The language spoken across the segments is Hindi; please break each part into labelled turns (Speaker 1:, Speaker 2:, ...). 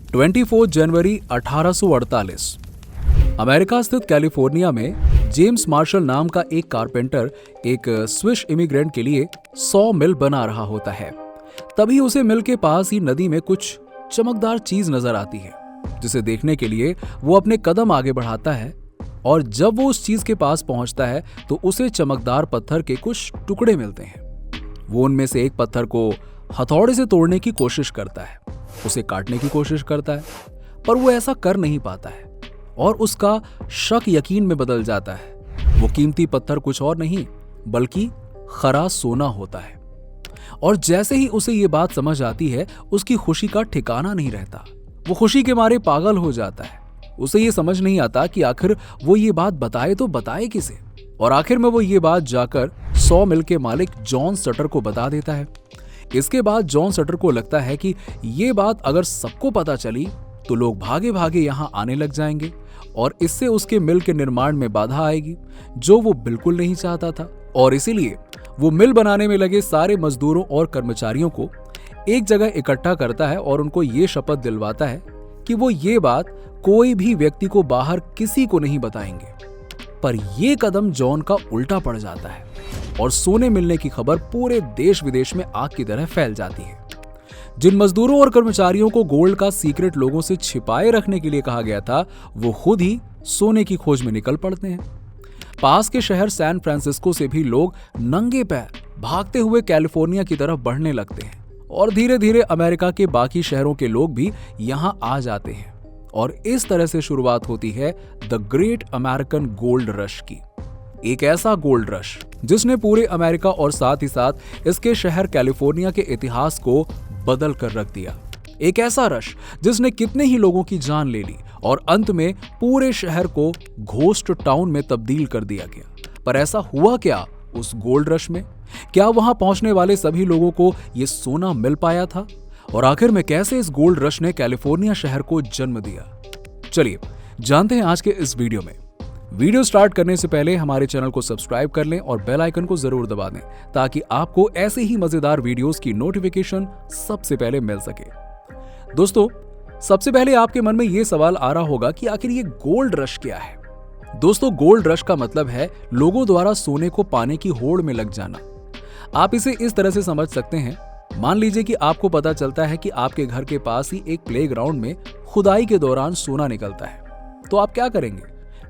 Speaker 1: 24 जनवरी 1848 अमेरिका स्थित कैलिफोर्निया में जेम्स मार्शल नाम का एक कारपेंटर एक स्विस इमिग्रेंट के लिए 100 मिल बना रहा होता है। तभी उसे मिल के पास ही नदी में कुछ चमकदार चीज नजर आती है, जिसे देखने के लिए वो अपने कदम आगे बढ़ाता है। और जब वो उस चीज के पास पहुंचता है तो उसे चमकदार पत्थर के कुछ टुकड़े मिलते हैं। वो उनमें से एक पत्थर को हथौड़े से तोड़ने की कोशिश करता है, उसे काटने की कोशिश करता है, पर वो ऐसा कर नहीं पाता है और उसका शक यकीन में बदल जाता है। वो कीमती पत्थर कुछ और नहीं बल्कि खरा सोना होता है। और जैसे ही उसे ये बात समझ आती है, उसकी खुशी का ठिकाना नहीं रहता। वो खुशी के मारे पागल हो जाता है। उसे ये समझ नहीं आता कि आखिर वो ये बात बताए तो बताए किसे। और आखिर में वो ये बात जाकर 100 मिल के मालिक जॉन सटर को बता देता है। इसके बाद जॉन सटर को लगता है कि ये बात अगर सबको पता चली तो लोग भागे भागे यहां आने लग जाएंगे और इससे उसके मिल के निर्माण में बाधा आएगी, जो वो बिल्कुल नहीं चाहता था। और इसीलिए वो मिल बनाने में लगे सारे मजदूरों और कर्मचारियों को एक जगह इकट्ठा करता है और उनको ये शपथ दिलवाता है कि वो ये बात कोई भी व्यक्ति को बाहर किसी को नहीं बताएंगे। पर यह कदम जॉन का उल्टा पड़ जाता है और सोने मिलने की खबर पूरे देश विदेश में आग की तरह फैल जाती है। जिन मजदूरों और कर्मचारियों को गोल्ड का सीक्रेट लोगों से छिपाए रखने के लिए कहा गया था, वो खुद ही सोने की खोज में निकल पड़ते हैं। पास के शहर सैन फ्रांसिस्को से भी लोग नंगे पैर भागते हुए कैलिफोर्निया की तरफ बढ़ने लगते हैं और धीरे धीरे अमेरिका के बाकी शहरों के लोग भी यहां आ जाते हैं। और इस तरह से शुरुआत होती है the great American gold rush की। एक ऐसा गोल्ड रश जिसने पूरे अमेरिका और साथ ही साथ इसके शहर कैलिफोर्निया के इतिहास को बदल कर रख दिया। एक ऐसा रश जिसने कितने ही लोगों की जान ले ली और अंत में पूरे शहर को घोस्ट टाउन में तब्दील कर दिया गया। पर ऐसा हुआ क्या उस गोल्ड रश में? क्या वहां पहुंचने वाले सभी लोगों को यह सोना मिल पाया था? और आखिर में कैसे इस गोल्ड रश ने कैलिफोर्निया शहर को जन्म दिया? चलिए जानते हैं आज के इस वीडियो में। वीडियो स्टार्ट करने से पहले हमारे चैनल को सब्सक्राइब कर लें और बेल आइकन को जरूर दबा दें ताकि आपको ऐसे ही मजेदार वीडियोस की नोटिफिकेशन सबसे पहले मिल सके। दोस्तों, सबसे पहले आपके मन में यह सवाल आ रहा होगा कि आखिर ये गोल्ड रश क्या है? दोस्तों, गोल्ड रश का मतलब है लोगों द्वारा सोने को पाने की होड़ में लग जाना। आप इसे इस तरह से समझ सकते हैं। मान लीजिए कि आपको पता चलता है कि आपके घर के पास ही एक प्लेग्राउंड में खुदाई के दौरान सोना निकलता है, तो आप क्या करेंगे?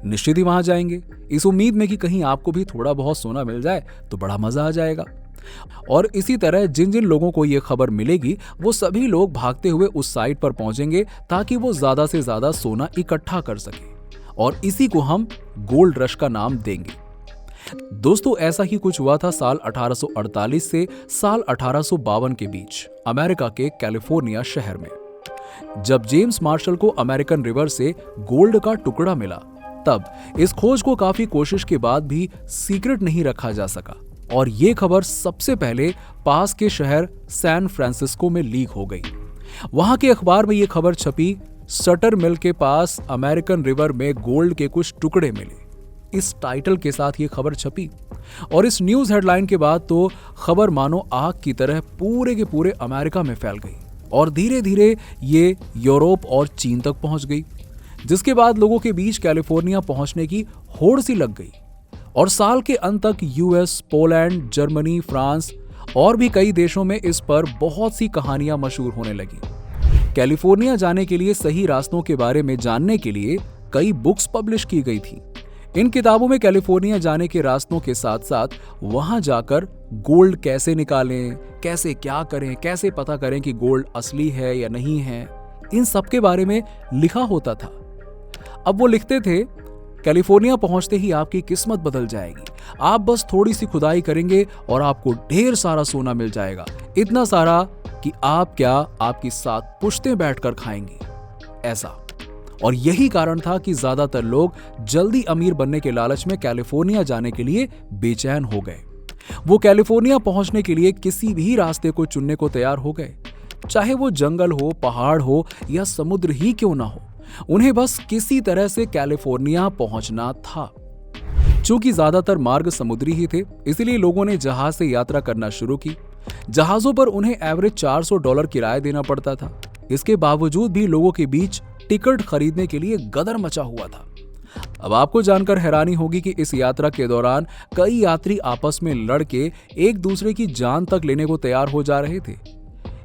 Speaker 1: निश्चित ही वहां जाएंगे, इस उम्मीद में कि कहीं आपको भी थोड़ा बहुत सोना मिल जाए तो बड़ा मजा आ जाएगा। और इसी तरह जिन जिन लोगों को यह खबर मिलेगी, वो सभी लोग भागते हुए उस साइट पर पहुंचेंगे ताकि वो ज्यादा से ज्यादा सोना इकट्ठा कर सके। और इसी को हम गोल्ड रश का नाम देंगे। दोस्तों, ऐसा ही कुछ हुआ था साल 1848 से साल 1852 के बीच अमेरिका के कैलिफोर्निया शहर में। जब जेम्स मार्शल को अमेरिकन रिवर से गोल्ड का टुकड़ा मिला, तब इस खोज को काफी कोशिश के बाद भी सीक्रेट नहीं रखा जा सका और ये खबर सबसे पहले पास के शहर सैन फ्रांसिस्को में लीक हो गई। वहां के अखबार में ये खबर छपी, सटर मिल के पास अमेरिकन रिवर में गोल्ड के कुछ टुकड़े मिले। इस टाइटल के साथ ये खबर छपी और इस न्यूज हेडलाइन के बाद तो खबर मानो आग की तरह पूरे के पूरे अमेरिका में फैल गई और धीरे धीरे ये यूरोप और चीन तक पहुंच गई, जिसके बाद लोगों के बीच कैलिफोर्निया पहुंचने की होड़ सी लग गई। और साल के अंत तक यूएस, पोलैंड, जर्मनी, फ्रांस और भी कई देशों में इस पर बहुत सी कहानियां मशहूर होने लगी। कैलिफोर्निया जाने के लिए सही रास्तों के बारे में जानने के लिए कई बुक्स पब्लिश की गई थी। इन किताबों में कैलिफोर्निया जाने के रास्तों के साथ साथ वहां जाकर गोल्ड कैसे निकालें, कैसे क्या करें, कैसे पता करें कि गोल्ड असली है या नहीं है, इन सब के बारे में लिखा होता था। अब वो लिखते थे, कैलिफोर्निया पहुंचते ही आपकी किस्मत बदल जाएगी। आप बस थोड़ी सी खुदाई करेंगे और आपको ढेर सारा सोना मिल जाएगा, इतना सारा कि आप क्या आपकी 7 पुश्तें बैठकर खाएंगी। ऐसा। और यही कारण था कि ज्यादातर लोग जल्दी अमीर बनने के लालच में कैलिफोर्निया जाने के लिए बेचैन हो गए। वो कैलिफोर्निया पहुंचने के लिए किसी भी रास्ते को चुनने को तैयार हो गए, चाहे वो जंगल हो, पहाड़ हो या समुद्र ही क्यों ना हो। उन्हें बस किसी तरह से कैलिफोर्निया पहुंचना था। चूंकि ज्यादातर मार्ग समुद्री ही थे, इसलिए लोगों ने जहाज से यात्रा करना शुरू की। जहाजों पर उन्हें एवरेज $400 किराया देना पड़ता था। इसके बावजूद भी लोगों के बीच टिकट खरीदने के लिए गदर मचा हुआ था। अब आपको जानकर हैरानी होगी कि इस यात्रा के दौरान कई यात्री आपस में लड़ के एक दूसरे की जान तक लेने को तैयार हो जा रहे थे।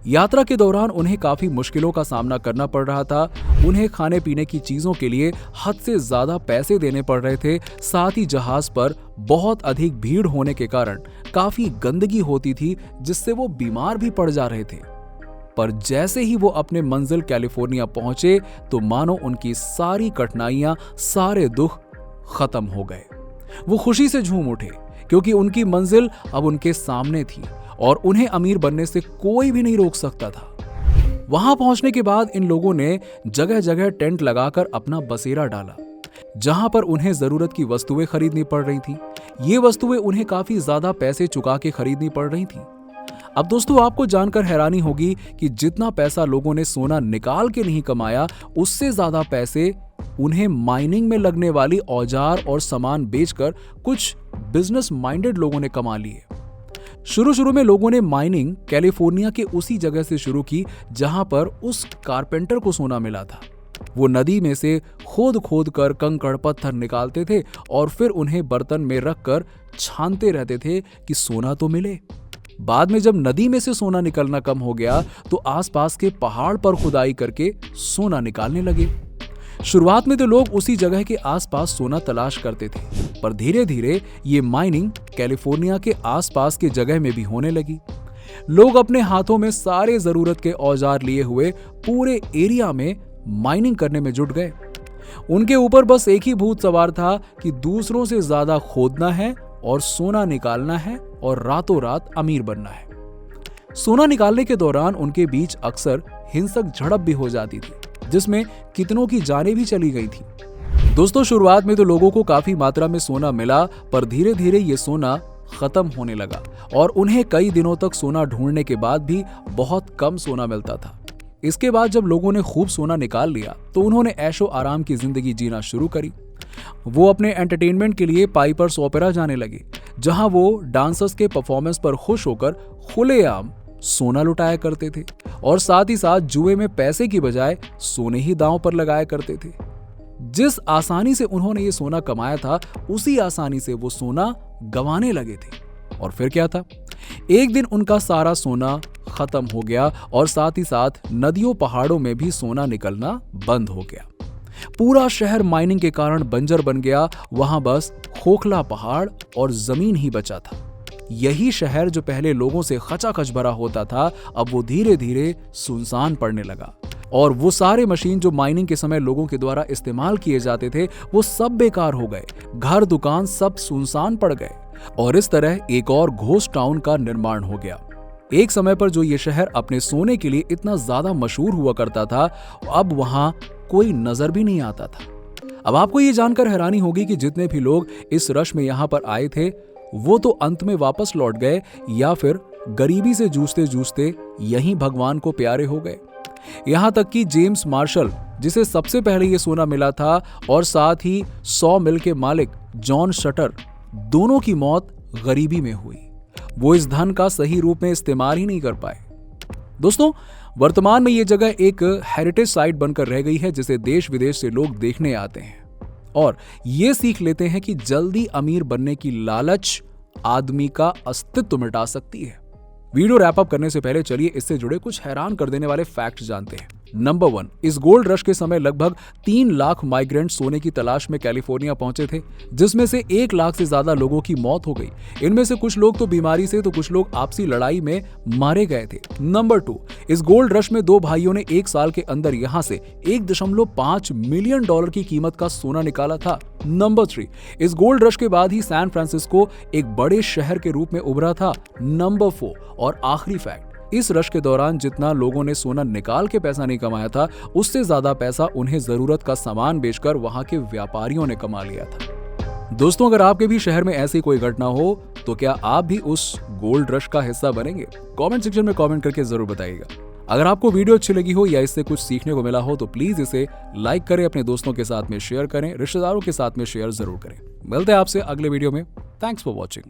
Speaker 1: यात्रा के दौरान उन्हें काफी मुश्किलों का सामना करना पड़ रहा था। उन्हें खाने पीने की चीजों के लिए हद से ज्यादा पैसे देने पड़ रहे थे। साथ ही जहाज पर बहुत अधिक भीड़ होने के कारण काफी गंदगी होती थी, जिससे वो बीमार भी पड़ जा रहे थे। पर जैसे ही वो अपने मंजिल कैलिफोर्निया पहुंचे तो मानो उनकी सारी कठिनाइयां, सारे दुख खत्म हो गए। वो खुशी से झूम उठे क्योंकि उनकी मंजिल अब उनके सामने थी और उन्हें अमीर बनने से कोई भी नहीं रोक सकता था। वहां पहुंचने के बाद इन लोगों ने जगह जगह टेंट लगाकर अपना बसेरा डाला, जहां पर उन्हें जरूरत की वस्तुएं खरीदनी पड़ रही थी। ये वस्तुएं उन्हें काफी ज्यादा पैसे चुका के खरीदनी पड़ रही थी। अब दोस्तों, आपको जानकर हैरानी होगी कि जितना पैसा लोगों ने सोना निकाल के नहीं कमाया, उससे ज्यादा पैसे उन्हें माइनिंग में लगने वाली औजार और सामान बेचकर कुछ बिजनेस माइंडेड लोगों ने कमा लिए। शुरू में लोगों ने माइनिंग कैलिफोर्निया के उसी जगह से शुरू की जहां पर उस कारपेंटर को सोना मिला था। वो नदी में से खोद कर कंकड़ पत्थर निकालते थे और फिर उन्हें बर्तन में रखकर छानते रहते थे कि सोना तो मिले। बाद में जब नदी में से सोना निकलना कम हो गया तो आसपास के पहाड़ पर खुदाई करके सोना निकालने लगे। शुरुआत में तो लोग उसी जगह के आसपास सोना तलाश करते थे, पर धीरे धीरे ये माइनिंग कैलिफोर्निया के आसपास के जगह में भी होने लगी। लोग अपने हाथों में सारे जरूरत के औजार लिए हुए पूरे एरिया में माइनिंग करने में जुट गए। उनके ऊपर बस एक ही भूत सवार था कि दूसरों से ज्यादा खोदना है और सोना निकालना है और रातों रात अमीर बनना है। सोना निकालने के दौरान उनके बीच अक्सर हिंसक झड़प भी हो जाती थी, जिसमें कितनों की जानें भी चली गई थी। दोस्तों, शुरुआत में तो लोगों को काफी मात्रा में सोना मिला, पर धीरे धीरे ये सोना खत्म होने लगा और उन्हें कई दिनों तक सोना ढूंढने के बाद भी बहुत कम सोना मिलता था। इसके बाद जब लोगों ने खूब सोना निकाल लिया तो उन्होंने ऐशो आराम की जिंदगी जीना शुरू करी। वो अपने एंटरटेनमेंट के लिए पाइपर्स ओपेरा जाने लगे, जहां वो डांसर्स के परफॉर्मेंस पर खुश होकर खुलेआम सोना लुटाया करते थे और साथ ही साथ जुए में पैसे की बजाय सोने ही दांव पर लगाया करते थे। जिस आसानी से उन्होंने ये सोना कमाया था, उसी आसानी से वो सोना गंवाने लगे थे। और फिर क्या था, एक दिन उनका सारा सोना खत्म हो गया और साथ ही साथ नदियों पहाड़ों में भी सोना निकलना बंद हो गया। पूरा शहर माइनिंग के कारण बंजर बन गया। वहां बस खोखला पहाड़ और जमीन ही बचा था। यही शहर जो पहले लोगों से खचाखच भरा होता था, अब वो धीरे धीरे सुनसान पड़ने लगा और वो सारे मशीन जो माइनिंग के समय लोगों के द्वारा इस्तेमाल किए जाते थे, वो सब बेकार हो गए। घर दुकान सब सुनसान पड़ गए और इस तरह एक और घोस्ट टाउन का निर्माण हो गया। एक समय पर जो ये शहर अपने सोने के लिए इतना ज्यादा मशहूर हुआ करता था, अब वहां कोई नजर भी नहीं आता था। अब आपको ये जानकर हैरानी होगी कि जितने भी लोग इस रश में यहां पर आए थे, वो तो अंत में वापस लौट गए या फिर गरीबी से जूझते जूझते यहीं भगवान को प्यारे हो गए। यहां तक कि जेम्स मार्शल, जिसे सबसे पहले ये सोना मिला था, और साथ ही 100 मिल के मालिक जॉन शटर, दोनों की मौत गरीबी में हुई। वो इस धन का सही रूप में इस्तेमाल ही नहीं कर पाए। दोस्तों, वर्तमान में ये जगह एक हेरिटेज साइट बनकर रह गई है, जिसे देश विदेश से लोग देखने आते हैं और ये सीख लेते हैं कि जल्दी अमीर बनने की लालच आदमी का अस्तित्व मिटा सकती है। वीडियो रैप अप करने से पहले चलिए इससे जुड़े कुछ हैरान कर देने वाले फैक्ट जानते हैं। नंबर 1, इस गोल्ड रश के समय लगभग 3 लाख माइग्रेंट सोने की तलाश में कैलिफोर्निया पहुंचे थे, जिसमें से 1 लाख से ज्यादा लोगों की मौत हो गई। इनमें से कुछ लोग तो बीमारी से, तो कुछ लोग आपसी लड़ाई में मारे गए थे। नंबर 2, इस गोल्ड रश में 2 भाइयों ने 1 साल के अंदर यहां से $1.5 मिलियन की कीमत का सोना निकाला था। नंबर 3, इस गोल्ड रश के बाद ही सैन फ्रांसिस्को एक बड़े शहर के रूप में उभरा था। नंबर 4 और आखिरी फैक्ट, इस रश के दौरान जितना लोगों ने सोना निकाल के पैसा नहीं कमाया था, उससे ज्यादा पैसा उन्हें जरूरत का सामान बेचकर वहां के व्यापारियों ने कमा लिया था। दोस्तों, अगर आपके भी शहर में ऐसी कोई घटना हो तो क्या आप भी उस गोल्ड रश का हिस्सा बनेंगे? कमेंट सेक्शन में कमेंट करके जरूर बताइएगा। अगर आपको वीडियो अच्छी लगी हो या इससे कुछ सीखने को मिला हो तो प्लीज इसे लाइक करें, अपने दोस्तों के साथ में शेयर करें, रिश्तेदारों के साथ में शेयर जरूर करें। मिलते हैं आपसे अगले वीडियो में। Thanks for watching.